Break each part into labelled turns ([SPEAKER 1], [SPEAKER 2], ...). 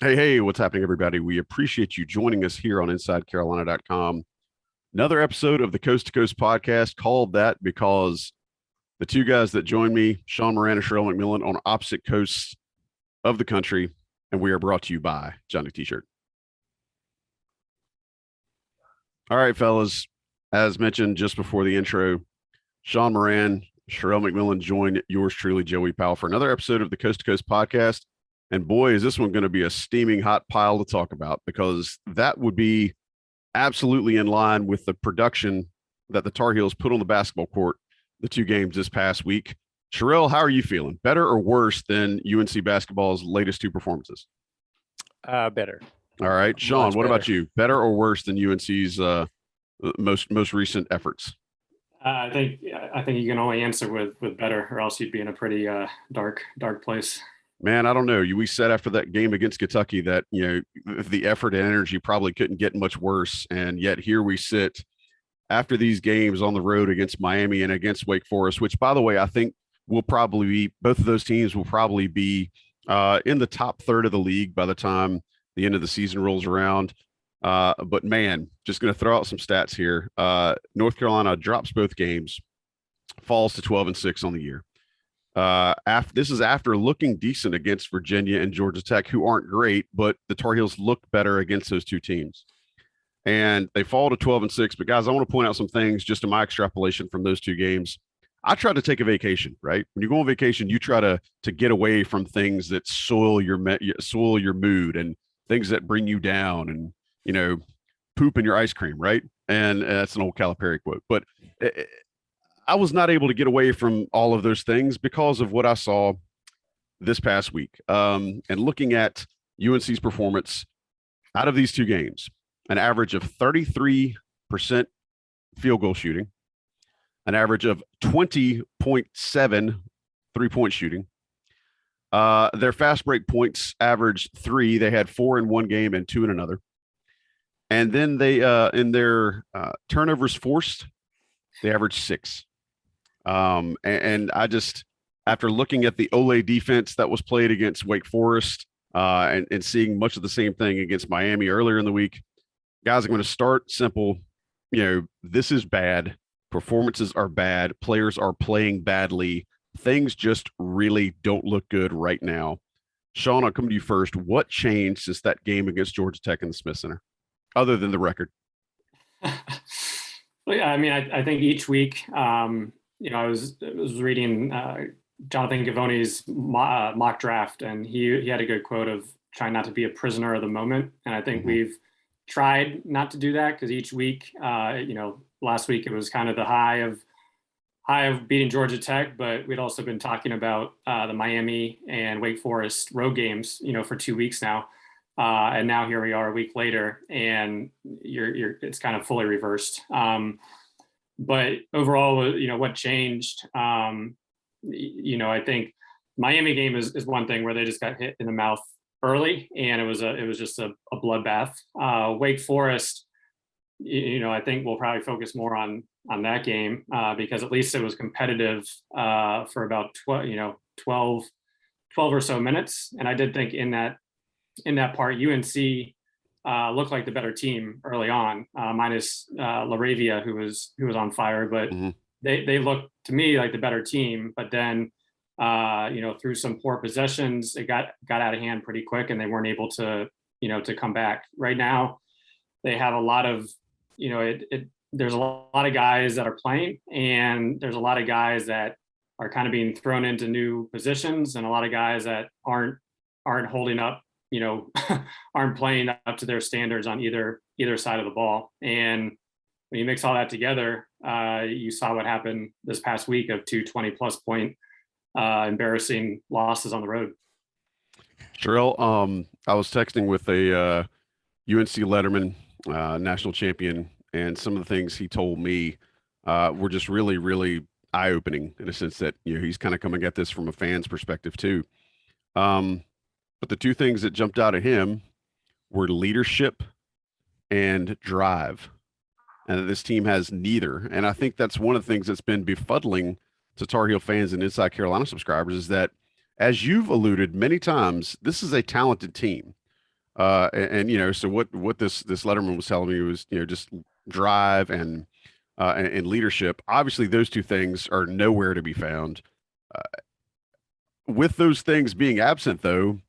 [SPEAKER 1] Hey, what's happening, everybody? We appreciate you joining us here on InsideCarolina.com. Another episode of the Coast to Coast podcast, called that because the two guys that join me, Sean Moran and Sherrell McMillan, on opposite coasts of the country, and we are brought to you by Johnny T-Shirt. All right, fellas, as mentioned just before the intro, Sean Moran, Sherrell McMillan join yours truly, Joey Powell, for another episode of the Coast to Coast podcast. And boy, is this one going to be a steaming hot pile to talk about, because that would be absolutely in line with the production that the Tar Heels put on the basketball court the two games this past week. Sherrell, how are you feeling? Better or worse than UNC basketball's latest two performances?
[SPEAKER 2] Better.
[SPEAKER 1] All right, Sean, what about you? Better or worse than UNC's most recent efforts?
[SPEAKER 3] I think you can only answer with better, or else you'd be in a pretty dark place.
[SPEAKER 1] Man, I don't know. We said after that game against Kentucky that, the effort and energy probably couldn't get much worse. And yet here we sit after these games on the road against Miami and against Wake Forest, which, by the way, I think will probably be, both of those teams will probably be in the top third of the league by the time the end of the season rolls around. But man, just going to throw out some stats here. North Carolina drops both games, falls to 12-6 on the year. This is after looking decent against Virginia and Georgia Tech, who aren't great, but the Tar Heels looked better against those two teams. And they fall to 12-6. But guys, I want to point out some things just in my extrapolation from those two games. I tried to take a vacation, right? When you go on vacation, you try to get away from things that soil your mood and things that bring you down, and poop in your ice cream, right? And that's an old Calipari quote. But I was not able to get away from all of those things because of what I saw this past week. And looking at UNC's performance out of these two games, an average of 33% field goal shooting, an average of 20.7 three-point shooting. Their fast break points averaged 3. They had 4 in one game and 2 in another. And then they, in their turnovers forced, they averaged 6. And I just, after looking at the Ole defense that was played against Wake Forest and seeing much of the same thing against Miami earlier in the week, guys, I'm going to start simple. This is bad. Performances are bad. Players are playing badly. Things just really don't look good right now. Sean, I'll come to you first. What changed since that game against Georgia Tech in the Smith Center, other than the record?
[SPEAKER 3] Well, yeah, I mean, I think each week, I was reading Jonathan Givoni's mock draft, and he had a good quote of trying not to be a prisoner of the moment. And I think we've tried not to do that, because each week, last week it was kind of the high of beating Georgia Tech, but we'd also been talking about the Miami and Wake Forest road games, for 2 weeks now. And now here we are a week later, and it's kind of fully reversed. But overall, what changed? I think Miami game is one thing where they just got hit in the mouth early, and it was just a bloodbath. Wake Forest, I think we'll probably focus more on that game because at least it was competitive for about 12 or so minutes. And I did think in that part, UNC looked like the better team early on, minus LaRavia, who was on fire. But they looked to me like the better team. But then, through some poor possessions, it got out of hand pretty quick, and they weren't able to come back. Right now, they have a lot of, there's a lot of guys that are playing, and there's a lot of guys that are kind of being thrown into new positions, and a lot of guys that aren't holding up, aren't playing up to their standards on either side of the ball. And when you mix all that together, you saw what happened this past week of 2 20+ point embarrassing losses on the road.
[SPEAKER 1] Sherrell, I was texting with a UNC letterman, national champion, and some of the things he told me were just really, really eye-opening, in a sense that he's kind of coming at this from a fan's perspective too. But the two things that jumped out at him were leadership and drive, and this team has neither. And I think that's one of the things that's been befuddling to Tar Heel fans and Inside Carolina subscribers, is that, as you've alluded many times, this is a talented team. So what this Letterman was telling me was, just drive and leadership. Obviously, those two things are nowhere to be found. Uh, with those things being absent, though,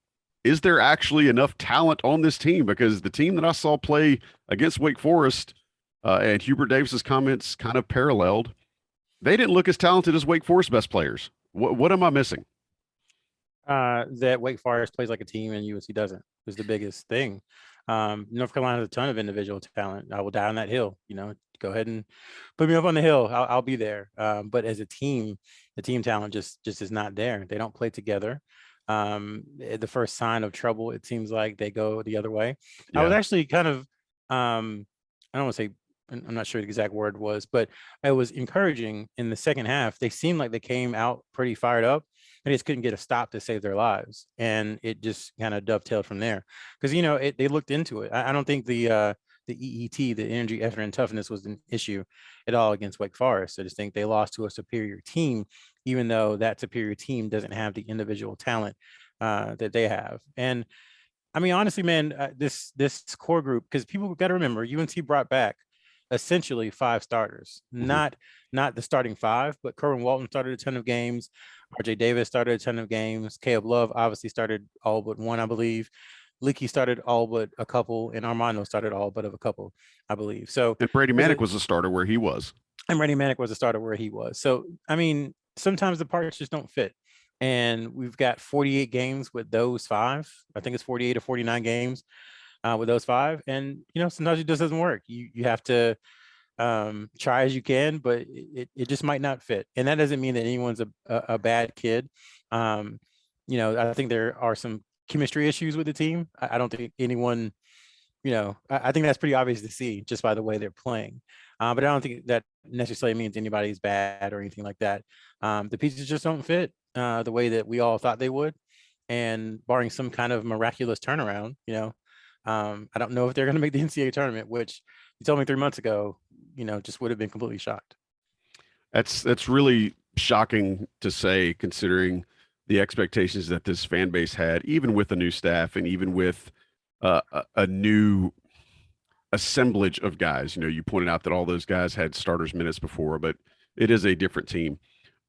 [SPEAKER 1] is there actually enough talent on this team? Because the team that I saw play against Wake Forest, and Hubert Davis's comments kind of paralleled, they didn't look as talented as Wake Forest best players. What am I missing?
[SPEAKER 2] That Wake Forest plays like a team and UNC doesn't is the biggest thing. North Carolina has a ton of individual talent. I will die on that hill. Go ahead and put me up on the hill. I'll be there. But as a team, the team talent just is not there. They don't play together. The first sign of trouble, it seems like they go the other way. I was actually kind of, I don't want to say, I'm not sure the exact word was, but it was encouraging in the second half. They seemed like they came out pretty fired up. They just couldn't get a stop to save their lives, and it just kind of dovetailed from there. Because they looked into it. I don't think the EET, the energy, effort, and toughness, was an issue at all against Wake Forest. I just think they lost to a superior team, even though that superior team doesn't have the individual talent that they have. And I mean, honestly, man, this core group, because people got to remember, UNC brought back essentially 5 starters, not the starting 5, but Kerwin Walton started a ton of games. RJ Davis started a ton of games. Caleb Love obviously started all but one, I believe. Leakey started all but a couple, and Armando started all but of a couple, I believe. So,
[SPEAKER 1] and Brady Manick was a starter where he was.
[SPEAKER 2] And Brady Manick was a starter where he was. So, I mean, sometimes the parts just don't fit. And we've got 48 games with those 5. I think it's 48 or 49 games with those 5. And, sometimes it just doesn't work. You have to try as you can, but it just might not fit. And that doesn't mean that anyone's a bad kid. I think there are some chemistry issues with the team. I don't think anyone, I think that's pretty obvious to see just by the way they're playing. But I don't think that necessarily means anybody's bad or anything like that. The pieces just don't fit the way that we all thought they would. And barring some kind of miraculous turnaround, I don't know if they're going to make the NCAA tournament, which you told me 3 months ago, just would have been completely shocked.
[SPEAKER 1] That's really shocking to say, considering the expectations that this fan base had, even with the new staff and even with a new assemblage of guys. You pointed out that all those guys had starters minutes before, but it is a different team.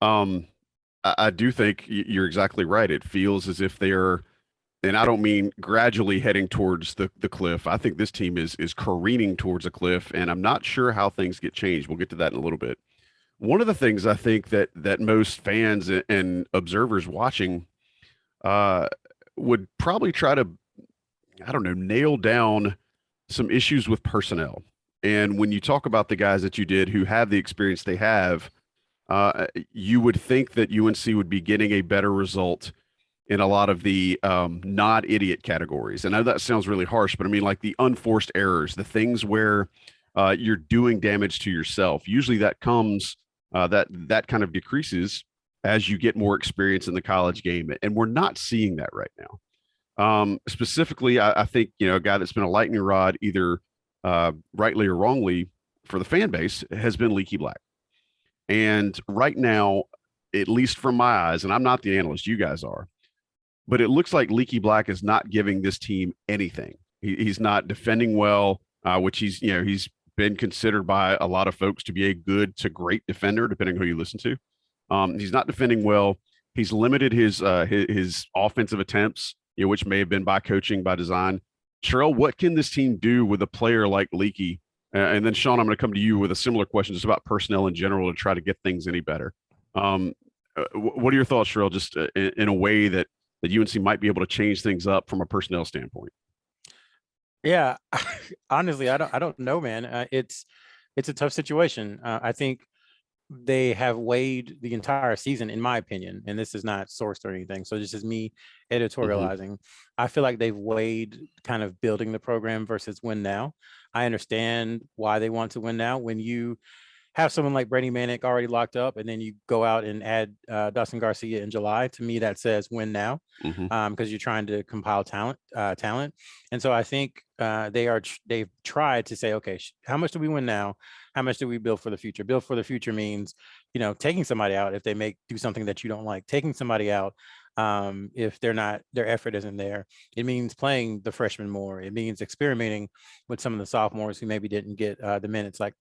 [SPEAKER 1] I do think you're exactly right. It feels as if they are, and I don't mean gradually heading towards the cliff. I think this team is careening towards a cliff, and I'm not sure how things get changed. We'll get to that in a little bit. One of the things I think that most fans and observers watching would probably try to, I don't know, nail down some issues with personnel. And when you talk about the guys that you did who have the experience they have, you would think that UNC would be getting a better result in a lot of the not idiot categories. And I know that sounds really harsh, but I mean, like the unforced errors, the things where you're doing damage to yourself. Usually that comes, that kind of decreases as you get more experience in the college game. And we're not seeing that right now. Specifically, I think, a guy that's been a lightning rod, either rightly or wrongly for the fan base, has been Leaky Black. And right now, at least from my eyes, and I'm not the analyst, you guys are, but it looks like Leaky Black is not giving this team anything. He's not defending well, which he's been considered by a lot of folks to be a good to great defender, depending who you listen to. He's not defending well. He's limited his offensive attempts, which may have been by coaching, by design. Sherrell, what can this team do with a player like Leaky? And then, Sean, I'm going to come to you with a similar question just about personnel in general to try to get things any better. What are your thoughts, Sherrell, just in a way that UNC might be able to change things up from a personnel standpoint?
[SPEAKER 2] Yeah, honestly, I don't know, man. It's a tough situation. I think they have weighed the entire season, in my opinion, and this is not sourced or anything. So this is me editorializing. I feel like they've weighed kind of building the program versus win now. I understand why they want to win now. When you have someone like Brady Manick already locked up, and then you go out and add Dawson Garcia in July, to me that says win now, because you're trying to compile talent. And so I think they've tried to say, okay, how much do we win now? How much do we build for the future? Build for the future means, taking somebody out if they do something that you don't like, taking somebody out if their effort isn't there. It means playing the freshmen more. It means experimenting with some of the sophomores who maybe didn't get the minutes, like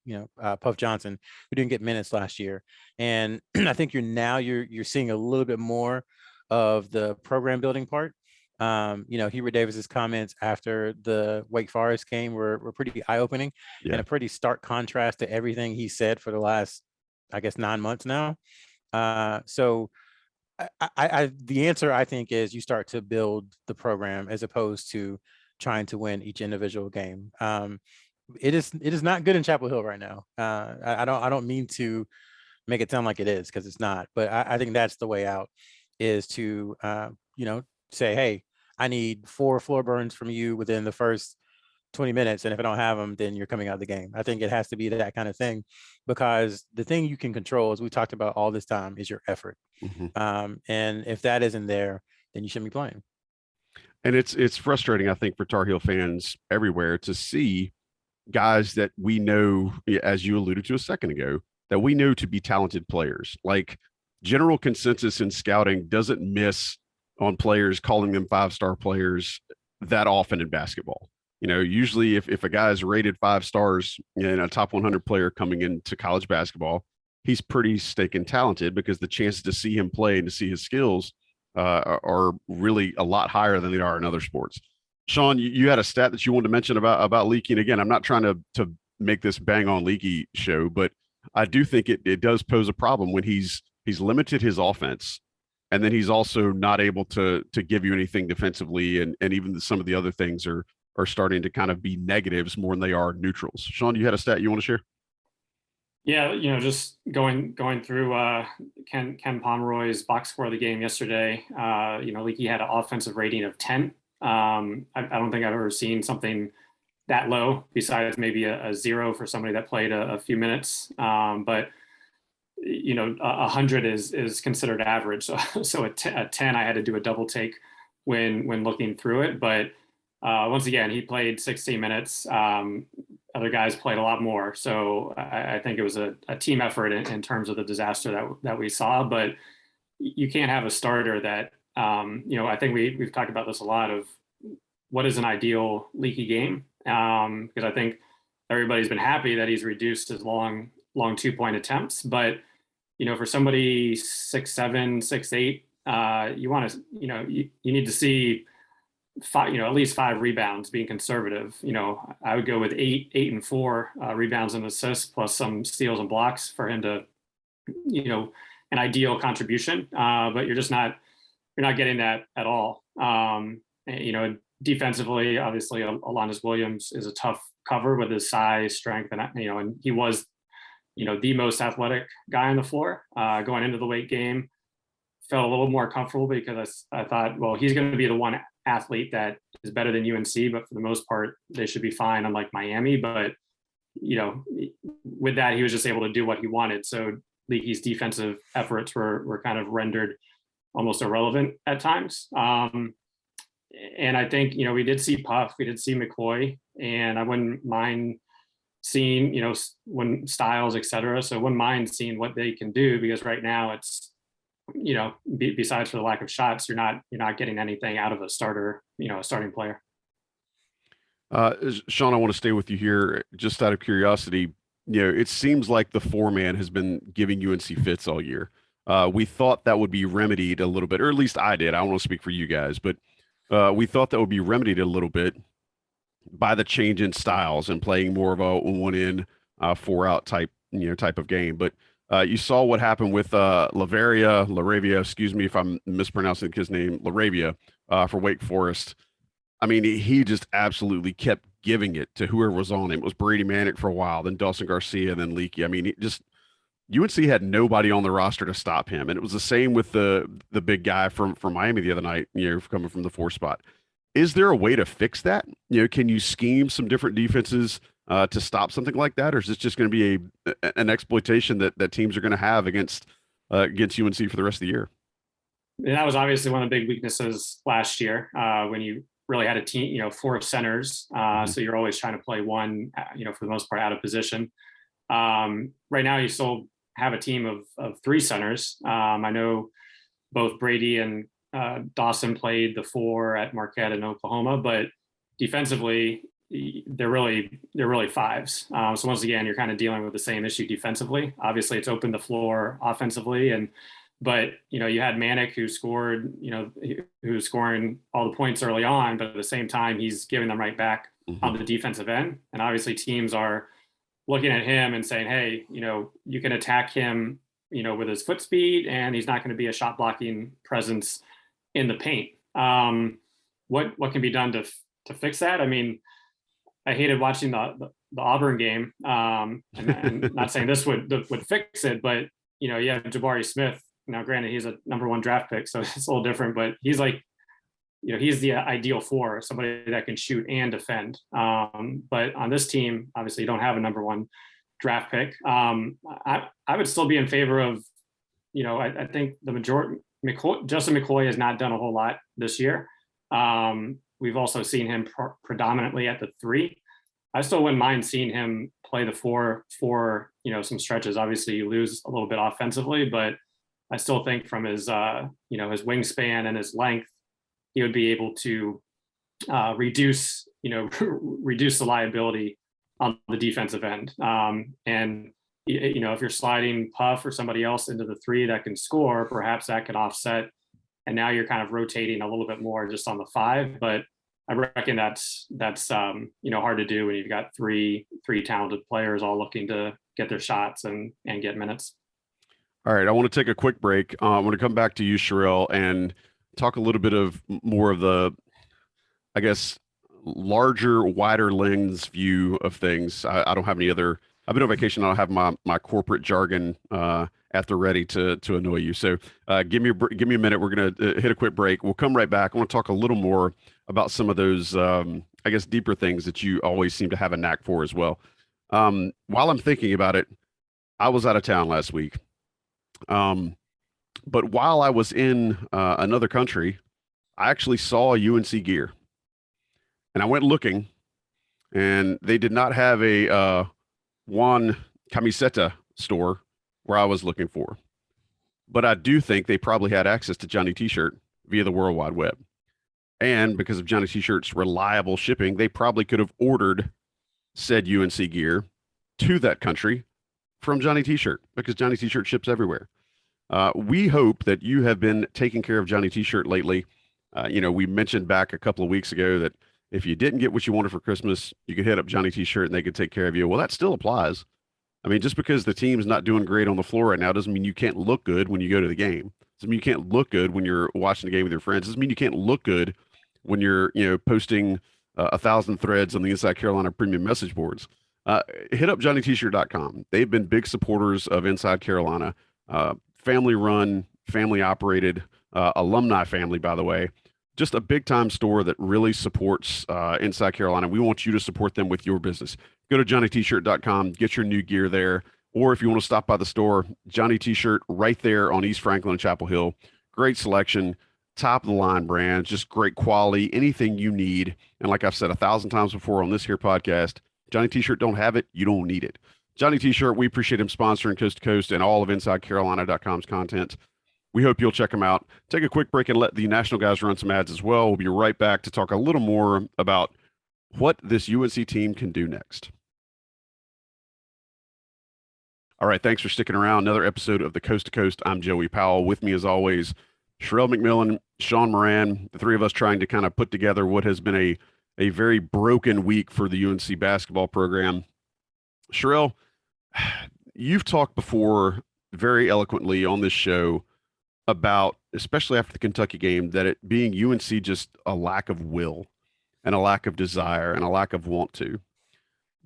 [SPEAKER 2] Puff Johnson, who didn't get minutes last year. And I think you're seeing a little bit more of the program building part. Hubert Davis's comments after the Wake Forest game were pretty eye-opening, and a pretty stark contrast to everything he said for the last, I guess, 9 months now. So the answer, I think, is you start to build the program as opposed to trying to win each individual game. It is not good in Chapel Hill right now. I don't mean to make it sound like it is, because it's not, but I think that's the way out, is to say, hey, I need 4 floor burns from you within the first 20 minutes. And if I don't have them, then you're coming out of the game. I think it has to be that kind of thing, because the thing you can control, as we talked about all this time, is your effort. And if that isn't there, then you shouldn't be playing.
[SPEAKER 1] And it's frustrating, I think, for Tar Heel fans everywhere to see guys that we know, as you alluded to a second ago, that we know to be talented players. Like, general consensus in scouting doesn't miss on players, calling them 5-star players that often in basketball. Usually if a guy is rated 5 stars and a top 100 player coming into college basketball, he's pretty stinking talented, because the chances to see him play and to see his skills are really a lot higher than they are in other sports. Sean, you had a stat that you wanted to mention about Leaky. And again, I'm not trying to make this bang on Leaky show, but I do think it does pose a problem when he's limited his offense, and then he's also not able to give you anything defensively, and even some of the other things are starting to kind of be negatives more than they are neutrals. Sean, you had a stat you want to share?
[SPEAKER 3] Yeah, just going through Ken Pomeroy's box score of the game yesterday. Leaky had an offensive rating of 10. I don't think I've ever seen something that low, besides maybe a 0 for somebody that played a few minutes. But 100 is considered average. So a 10, I had to do a double take when looking through it. But once again, he played 16 minutes. Other guys played a lot more. So I think it was a team effort in terms of the disaster that we saw. But you can't have a starter that, I think we've talked about this a lot, of what is an ideal Leaky game. Because I think everybody's been happy that he's reduced his long 2-point attempts. But, for somebody 6'7", 6'8", you want to, you need to see 5, at least 5 rebounds, being conservative. I would go with 8 and 4 rebounds and assists, plus some steals and blocks for him to, an ideal contribution. But you're not getting that at all. Defensively, obviously, Alonzo Williams is a tough cover with his size, strength, and he was, the most athletic guy on the floor going into the late game. Felt a little more comfortable, because I thought, well, he's going to be the one athlete that is better than UNC, but for the most part, they should be fine, unlike Miami. But, with that, he was just able to do what he wanted. So Leaky's defensive efforts were kind of rendered almost irrelevant at times. And I think, we did see Puff, we did see McCoy, and I wouldn't mind seeing, when Styles, et cetera. So I wouldn't mind seeing what they can do, because right now it's, besides for the lack of shots, you're not getting anything out of a starter, a starting player.
[SPEAKER 1] Sean, I want to stay with you here just out of curiosity. It seems like the 4-man has been giving UNC fits all year. We thought that would be remedied a little bit, or at least I did. I don't want to speak for you guys, but we thought that would be remedied a little bit by the change in styles and playing more of a 1-in, 4-out type of game. But you saw what happened with LaRavia, excuse me if I'm mispronouncing his name, LaRavia, for Wake Forest. I mean, he just absolutely kept giving it to whoever was on him. It was Brady Manick for a while, then Dawson Garcia, and then Leaky. I mean, UNC had nobody on the roster to stop him. And it was the same with the big guy from Miami the other night, coming from the 4 spot. Is there a way to fix that? Can you scheme some different defenses to stop something like that? Or is this just going to be an exploitation that teams are going to have against UNC for the rest of the year?
[SPEAKER 3] And that was obviously one of the big weaknesses last year, when you really had a team, 4 centers. So you're always trying to play one, for the most part, out of position. Right now, you still have a team of 3 centers. I know both Brady and Dawson played the 4 at Marquette in Oklahoma, but defensively, they're really fives. So once again, you're kind of dealing with the same issue defensively. Obviously, it's opened the floor offensively, but you had Manic who scored, who's scoring all the points early on, but at the same time, he's giving them right back on the defensive end. And obviously, teams are looking at him and saying, hey, you can attack him, with his foot speed, and he's not going to be a shot blocking presence in the paint. What can be done to fix that? I mean, I hated watching the Auburn game, and not saying this would fix it, but you have Jabari Smith. Now, granted, he's a number 1 draft pick, so it's a little different. But he's like, he's the ideal 4, somebody that can shoot and defend. But on this team, obviously, you don't have a number 1 draft pick. I would still be in favor of, I think the majority. Justin McCoy has not done a whole lot this year. We've also seen him predominantly at the 3. I still wouldn't mind seeing him play the 4 for some stretches. Obviously, you lose a little bit offensively, but I still think from his his wingspan and his length, he would be able to reduce the liability on the defensive end. And if you're sliding Puff or somebody else into the 3 that can score, perhaps that could offset. And now you're kind of rotating a little bit more just on the 5. But I reckon that's hard to do when you've got three talented players all looking to get their shots and get minutes.
[SPEAKER 1] All right, I want to take a quick break. I want to come back to you, Sherrell, and talk a little bit of more of the, I guess, larger, wider lens view of things. I don't have any other. I've been on vacation. I don't have my corporate jargon at the ready to annoy you. So give me a minute. We're gonna hit a quick break. We'll come right back. I want to talk a little more about some of those, I guess, deeper things that you always seem to have a knack for as well. While I'm thinking about it, I was out of town last week. But while I was in another country, I actually saw UNC gear, and I went looking, and they did not have a Juan Camiseta store where I was looking for. But I do think they probably had access to Johnny T-shirt via the World Wide Web. And because of Johnny T-shirt's reliable shipping, they probably could have ordered said UNC gear to that country from Johnny T-shirt, because Johnny T-shirt ships everywhere. We hope that you have been taking care of Johnny T-shirt lately. We mentioned back a couple of weeks ago that if you didn't get what you wanted for Christmas, you could hit up Johnny T-shirt and they could take care of you. Well, that still applies. I mean, just because the team's not doing great on the floor right now doesn't mean you can't look good when you go to the game. Doesn't mean you can't look good when you're watching the game with your friends. Doesn't mean you can't look good when you're, posting 1,000 threads on the Inside Carolina premium message boards. Hit up JohnnyT-shirt.com. They've been big supporters of Inside Carolina. Family run, family operated, alumni family, by the way. Just a big time store that really supports Inside Carolina. We want you to support them with your business. Go to JohnnyT-shirt.com, get your new gear there. Or if you want to stop by the store, Johnny T-shirt right there on East Franklin and Chapel Hill. Great selection, top of the line brands, just great quality, anything you need. And like I've said 1,000 times before on this here podcast, Johnny T-shirt don't have it, you don't need it. Johnny T-shirt, we appreciate him sponsoring Coast to Coast and all of InsideCarolina.com's content. We hope you'll check them out. Take a quick break and let the national guys run some ads as well. We'll be right back to talk a little more about what this UNC team can do next. All right, thanks for sticking around. Another episode of the Coast to Coast. I'm Joey Powell. With me, as always, Sherrell McMillan, Sean Moran, the three of us trying to kind of put together what has been a very broken week for the UNC basketball program. Sherrell, you've talked before very eloquently on this show about, especially after the Kentucky game, that it being UNC just a lack of will and a lack of desire and a lack of want to.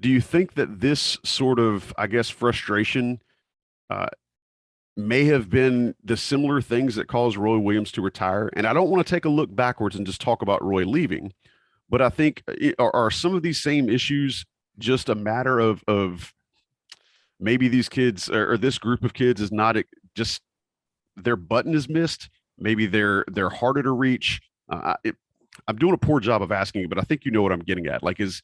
[SPEAKER 1] Do you think that this sort of, I guess, frustration may have been the similar things that caused Roy Williams to retire? And I don't want to take a look backwards and just talk about Roy leaving, but I think are some of these same issues just a matter of maybe these kids or this group of kids is not just their button is missed. Maybe they're harder to reach. I'm doing a poor job of asking you, but I think you know what I'm getting at. Like, is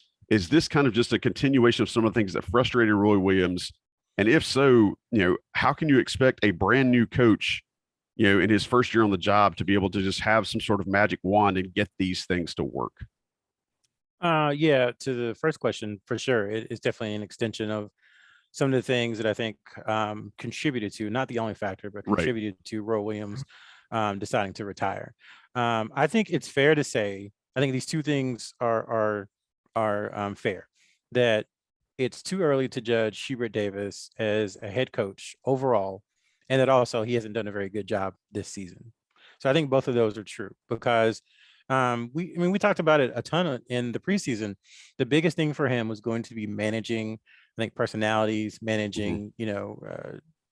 [SPEAKER 1] this kind of just a continuation of some of the things that frustrated Roy Williams? And if so, how can you expect a brand new coach in his first year on the job to be able to just have some sort of magic wand and get these things to work?
[SPEAKER 2] Yeah, to the first question, for sure. It's definitely an extension of some of the things that I think contributed to, not the only factor, but
[SPEAKER 1] Right.
[SPEAKER 2] contributed to Roy Williams deciding to retire. I think it's fair to say, I think these two things are fair. That it's too early to judge Hubert Davis as a head coach overall, and that also he hasn't done a very good job this season. So I think both of those are true because we talked about it a ton in the preseason. The biggest thing for him was going to be managing, I think, personalities, managing,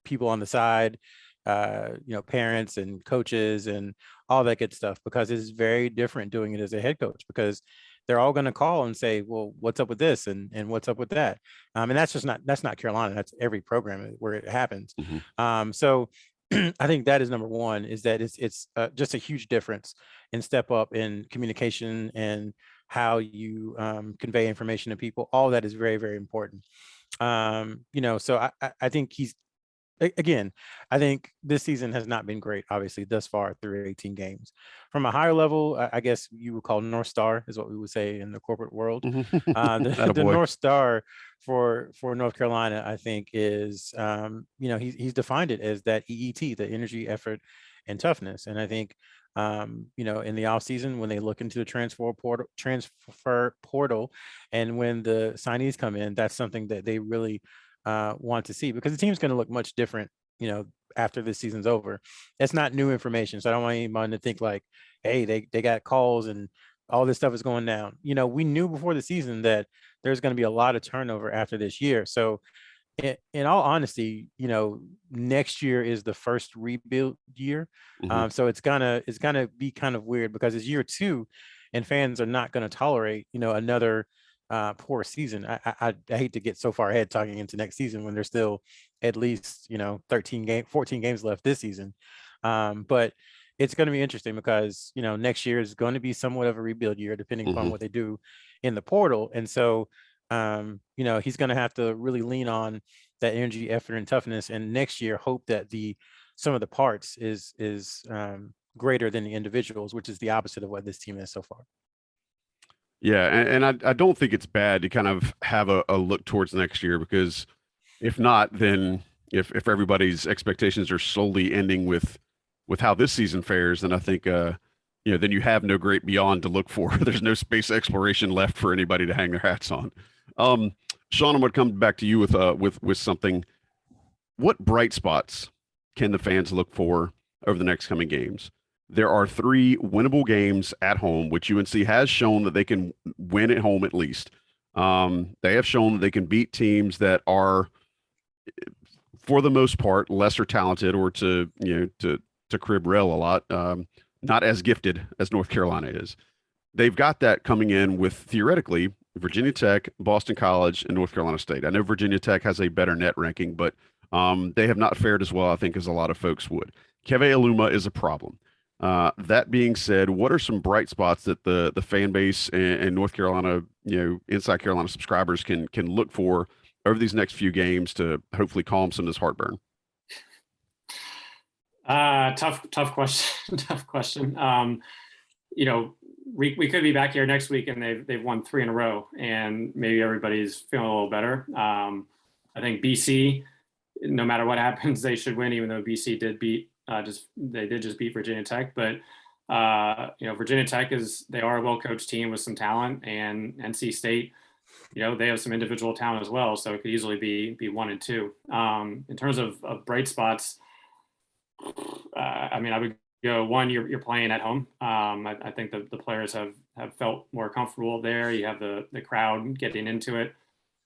[SPEAKER 2] people on the side, parents and coaches and all that good stuff, because it's very different doing it as a head coach, because they're all going to call and say, well, what's up with this? And what's up with that? And that's not Carolina. That's every program where it happens. So I think that is number one, is that it's just a huge difference in step up in communication and how you convey information to people. All that is very, very important. So I think again, I think this season has not been great, obviously, thus far through 18 games. From a higher level, I guess you would call North Star, is what we would say in the corporate world. The North Star for North Carolina, I think, is, he's defined it as that EET, the energy, effort, and toughness. And I think, in the off season, when they look into the transfer portal, and when the signees come in, that's something that they really want to see, because the team's going to look much different, after this season's over. It's not new information. So I don't want anyone to think like, hey, they got calls and all this stuff is going down. We knew before the season that there's going to be a lot of turnover after this year. So in all honesty, next year is the first rebuild year. So it's gonna be kind of weird, because it's year two and fans are not going to tolerate, another poor season. I hate to get so far ahead talking into next season when there's still at least 14 games left this season. But it's going to be interesting, because next year is going to be somewhat of a rebuild year, depending upon what they do in the portal. And so he's going to have to really lean on that energy, effort, and toughness, and next year hope that the some of the parts is greater than the individuals, which is the opposite of what this team is so far.
[SPEAKER 1] Yeah, and I don't think it's bad to kind of have a look towards next year, because if not, then if everybody's expectations are solely ending with how this season fares, then I think then you have no great beyond to look for. There's no space exploration left for anybody to hang their hats on. Sean, I'm going to come back to you with something. What bright spots can the fans look for over the next coming games? There are 3 winnable games at home, which UNC has shown that they can win at home at least. They have shown that they can beat teams that are, for the most part, lesser talented, or to crib Rel a lot, not as gifted as North Carolina is. They've got that coming in with, theoretically, Virginia Tech, Boston College, and North Carolina State. I know Virginia Tech has a better net ranking, but they have not fared as well, I think, as a lot of folks would. Keve Aluma is a problem. That being said, what are some bright spots that the fan base and North Carolina, inside Carolina subscribers can look for over these next few games to hopefully calm some of this heartburn?
[SPEAKER 3] Tough question. Tough question. We could be back here next week and they've won 3 in a row, and maybe everybody's feeling a little better. I think BC, no matter what happens, they should win, even though BC did beat they did just beat Virginia Tech. But Virginia Tech they are a well-coached team with some talent, and NC State, they have some individual talent as well, so it could easily be 1 and 2. In terms of bright spots, I would go, one, you're playing at home. I think the players have felt more comfortable there. You have the crowd getting into it.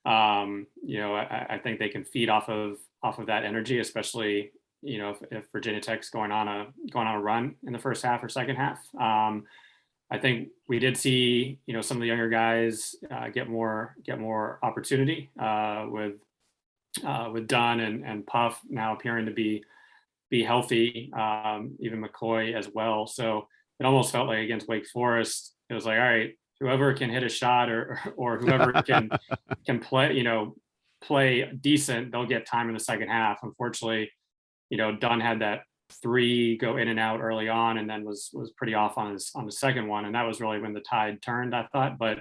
[SPEAKER 3] I think they can feed off of that energy, especially if Virginia Tech's going on a run in the first half or second half. I think we did see some of the younger guys get more opportunity with Dunn and Puff now appearing to be healthy, even McCoy as well. So it almost felt like against Wake Forest, it was like, all right, whoever can hit a shot or whoever can play decent, they'll get time in the second half. Unfortunately, Dunn had that three go in and out early on, and then was pretty off on the second one, and that was really when the tide turned, I thought. But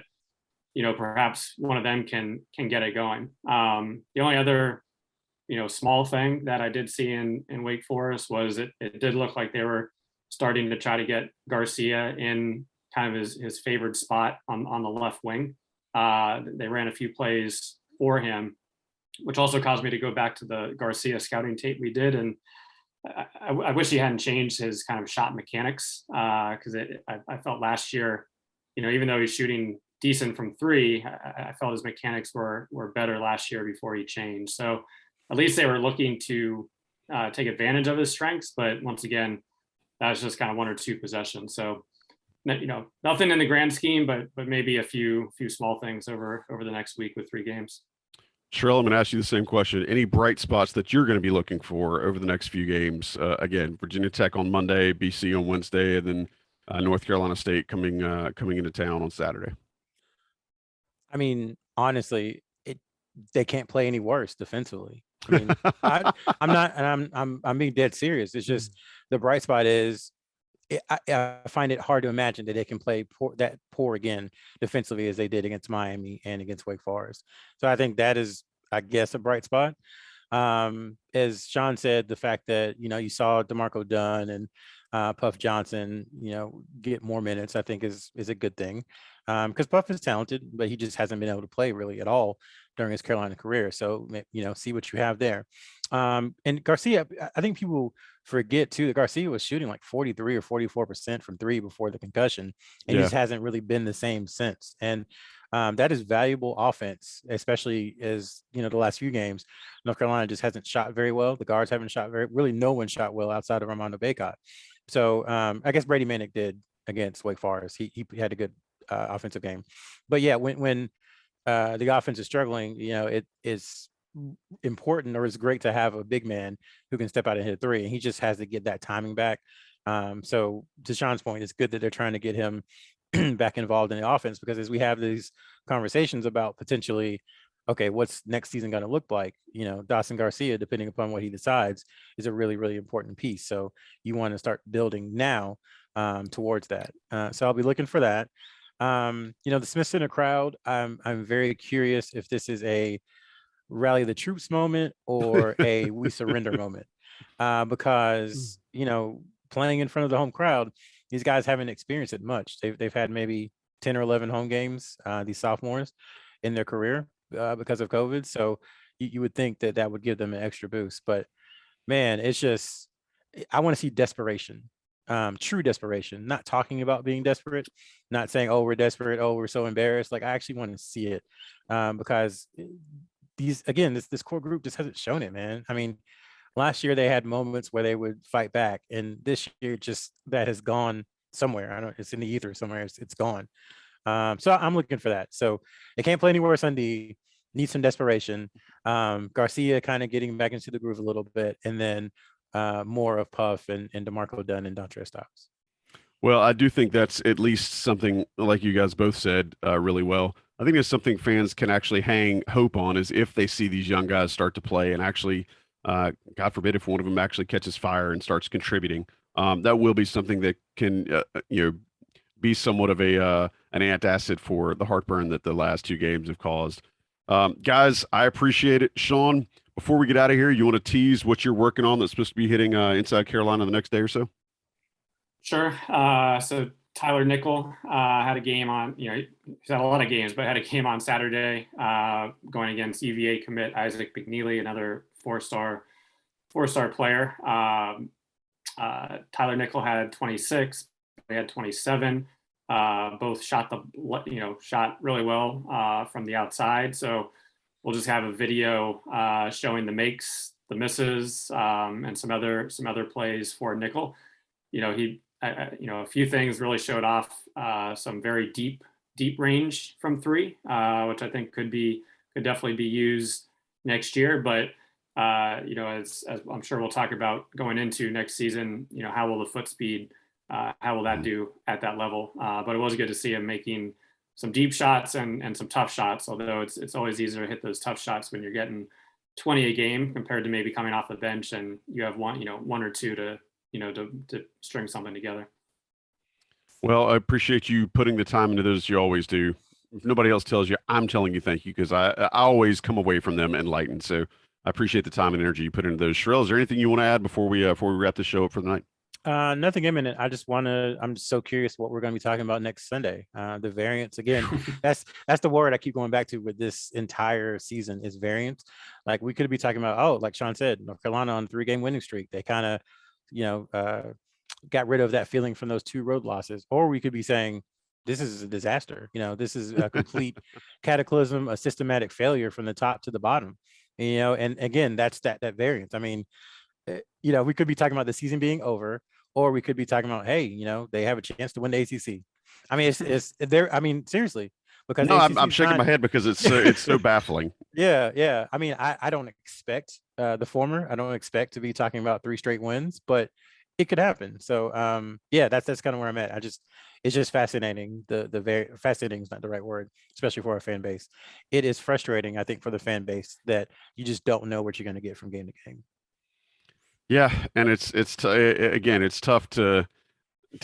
[SPEAKER 3] perhaps one of them can get it going. The only other small thing that I did see in Wake Forest was it did look like they were starting to try to get Garcia in kind of his favored spot on the left wing. They ran a few plays for him, which also caused me to go back to the Garcia scouting tape we did. And I wish he hadn't changed his kind of shot mechanics, because I felt last year, even though he's shooting decent from three, I felt his mechanics were better last year before he changed. So at least they were looking to take advantage of his strengths. But once again, that was just kind of one or two possessions. So nothing in the grand scheme, but maybe a few small things over the next week with 3 games.
[SPEAKER 1] Sherrell, I'm going to ask you the same question. Any bright spots that you're going to be looking for over the next few games? Again, Virginia Tech on Monday, BC on Wednesday, and then North Carolina State coming into town on Saturday.
[SPEAKER 2] I mean, honestly, they can't play any worse defensively. I mean, I'm not, and I'm being dead serious. It's just the bright spot is I find it hard to imagine that they can play poor again defensively as they did against Miami and against Wake Forest. So I think that is, I guess, a bright spot. As Sean said, the fact that you saw DeMarco Dunn and Puff Johnson get more minutes, I think is a good thing, because Puff is talented, but he just hasn't been able to play really at all during his Carolina career. So see what you have there. And Garcia, I think people forget too that Garcia was shooting like 43 or 44% from three before the concussion, and he just hasn't really been the same since. And that is valuable offense, especially as the last few games, North Carolina just hasn't shot very well. The guards haven't shot really no one shot well outside of Armando Bacot. So I guess Brady Manick did against Wake Forest. He had a good offensive game. But yeah, when the offense is struggling, it is important, or it's great to have a big man who can step out and hit a three, and he just has to get that timing back. So to Sean's point, it's good that they're trying to get him back involved in the offense, because as we have these conversations about potentially, okay, what's next season going to look like? Dawson Garcia, depending upon what he decides, is a really, really important piece. So you want to start building now towards that. So I'll be looking for that. The Smith Center crowd, I'm very curious if this is a rally the troops moment or a we surrender moment, because playing in front of the home crowd, these guys haven't experienced it much. They've had maybe 10 or 11 home games, these sophomores, in their career because of COVID. So you would think that would give them an extra boost. But man, it's just, I want to see desperation, true desperation, not talking about being desperate, not saying, oh, we're desperate, oh, we're so embarrassed. Like, I actually want to see it, because this core group just hasn't shown it, man. I mean, last year they had moments where they would fight back, and this year just that has gone somewhere. I don't know, it's in the ether somewhere. It's gone. So I'm looking for that. So they can't play any worse on D. Need some desperation. Garcia kind of getting back into the groove a little bit, and then more of Puff and DeMarco Dunn and Dontre Stops.
[SPEAKER 1] Well, I do think that's at least something, like you guys both said really well. I think it's something fans can actually hang hope on, is if they see these young guys start to play and actually, God forbid, if one of them actually catches fire and starts contributing, that will be something that can, be somewhat of an antacid for the heartburn that the last 2 games have caused. Guys, I appreciate it. Sean, before we get out of here, you want to tease what you're working on that's supposed to be hitting Inside Carolina the next day or so?
[SPEAKER 3] Sure. So Tyler Nickel had a game on, he's had a lot of games, but had a game on Saturday going against UVA commit Isaac McNeely, another four-star player. Tyler Nickel had 26. They had 27. Both shot really well from the outside. So we'll just have a video showing the makes, the misses, and some other plays for Nickel. A few things really showed off some very deep range from three, which I think could definitely be used next year. But as I'm sure we'll talk about going into next season, how will the foot speed, how will that do at that level? But it was good to see him making some deep shots and some tough shots. Although it's always easier to hit those tough shots when you're getting 20 a game compared to maybe coming off the bench and you have one or two to to string something together.
[SPEAKER 1] Well, I appreciate you putting the time into those. You always do. If nobody else tells you, I'm telling you thank you, because I always come away from them enlightened. So I appreciate the time and energy you put into those. Sherrell, is there anything you want to add before we wrap this show up for the night?
[SPEAKER 2] Nothing imminent. I'm just so curious what we're going to be talking about next Sunday. The variance again. That's the word I keep going back to with this entire season is variance. Like we could be talking about, like Sean said, North Carolina on 3-game winning streak. They kind of, got rid of that feeling from those 2 road losses, or we could be saying this is a disaster. This is a complete cataclysm, a systematic failure from the top to the bottom. And again, that's that variance. I mean, we could be talking about the season being over, or we could be talking about, hey, they have a chance to win the ACC. I mean, it's there. I mean, seriously, because
[SPEAKER 1] no, I'm shaking my head because it's so baffling.
[SPEAKER 2] Yeah. I mean, I don't expect the former. I don't expect to be talking about 3 straight wins, but it could happen. So that's kind of where I'm at. It's just fascinating. The very fascinating is not the right word, especially for our fan base. It is frustrating, I think, for the fan base that you just don't know what you're going to get from game to game.
[SPEAKER 1] Yeah, and again, it's tough to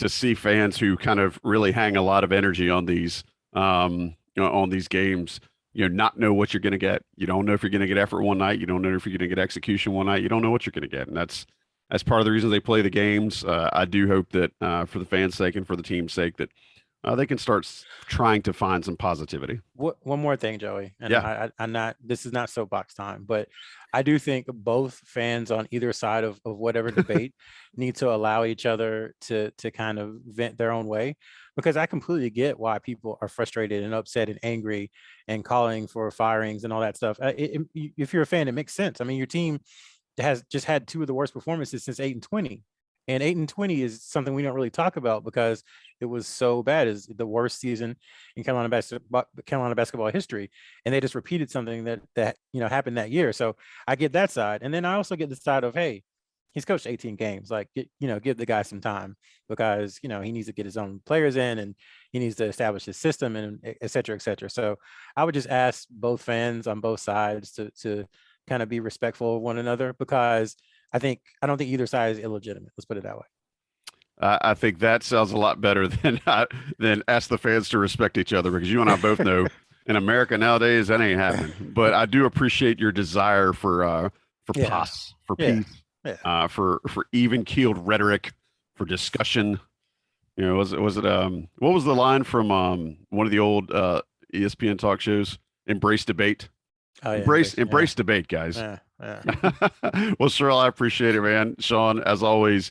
[SPEAKER 1] see fans who kind of really hang a lot of energy on these on these games, not know what you're going to get. You don't know if you're going to get effort one night. You don't know if you're going to get execution one night. You don't know what you're going to get, and that's part of the reason they play the games. I do hope that for the fans' sake and for the team's sake that they can start trying to find some positivity.
[SPEAKER 2] One more thing, Joey, and
[SPEAKER 1] yeah.
[SPEAKER 2] I'm not. This is not soapbox time, but I do think both fans on either side of whatever debate need to allow each other to kind of vent their own way, because I completely get why people are frustrated and upset and angry and calling for firings and all that stuff. If you're a fan, it makes sense. I mean, your team has just had 2 of the worst performances since 8-20. And 8-20 is something we don't really talk about because it was so bad. It's the worst season in Carolina basketball history, and they just repeated something that happened that year. So I get that side, and then I also get the side of, hey, he's coached 18 games. Like, give the guy some time, because he needs to get his own players in, and he needs to establish his system, and et cetera, et cetera. So I would just ask both fans on both sides to kind of be respectful of one another, because I don't think either side is illegitimate. Let's put it that way.
[SPEAKER 1] I think that sounds a lot better than ask the fans to respect each other, because you and I both know in America nowadays that ain't happening. But I do appreciate your desire for peace, for even keeled rhetoric, for discussion. Was it what was the line from one of the old ESPN talk shows? Embrace debate. Oh, yeah, embrace debate, guys.
[SPEAKER 2] Yeah.
[SPEAKER 1] Well, Sherrell, I appreciate it, man. Sean, as always,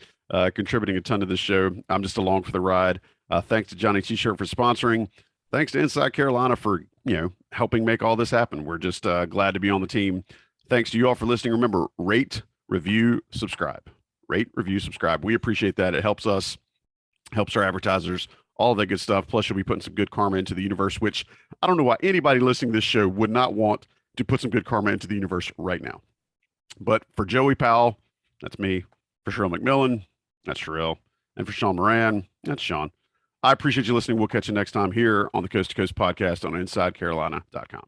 [SPEAKER 1] contributing a ton to this show. I'm just along for the ride. Thanks to Johnny T-Shirt for sponsoring. Thanks to Inside Carolina for helping make all this happen. We're just glad to be on the team. Thanks to you all for listening. Remember, rate, review, subscribe. Rate, review, subscribe. We appreciate that. It helps us, helps our advertisers, all that good stuff. Plus, you'll be putting some good karma into the universe, which I don't know why anybody listening to this show would not want to put some good karma into the universe right now. But for Joey Powell, that's me. For Sherrell McMillan, that's Sherrell. And for Sean Moran, that's Sean. I appreciate you listening. We'll catch you next time here on the Coast to Coast podcast on InsideCarolina.com.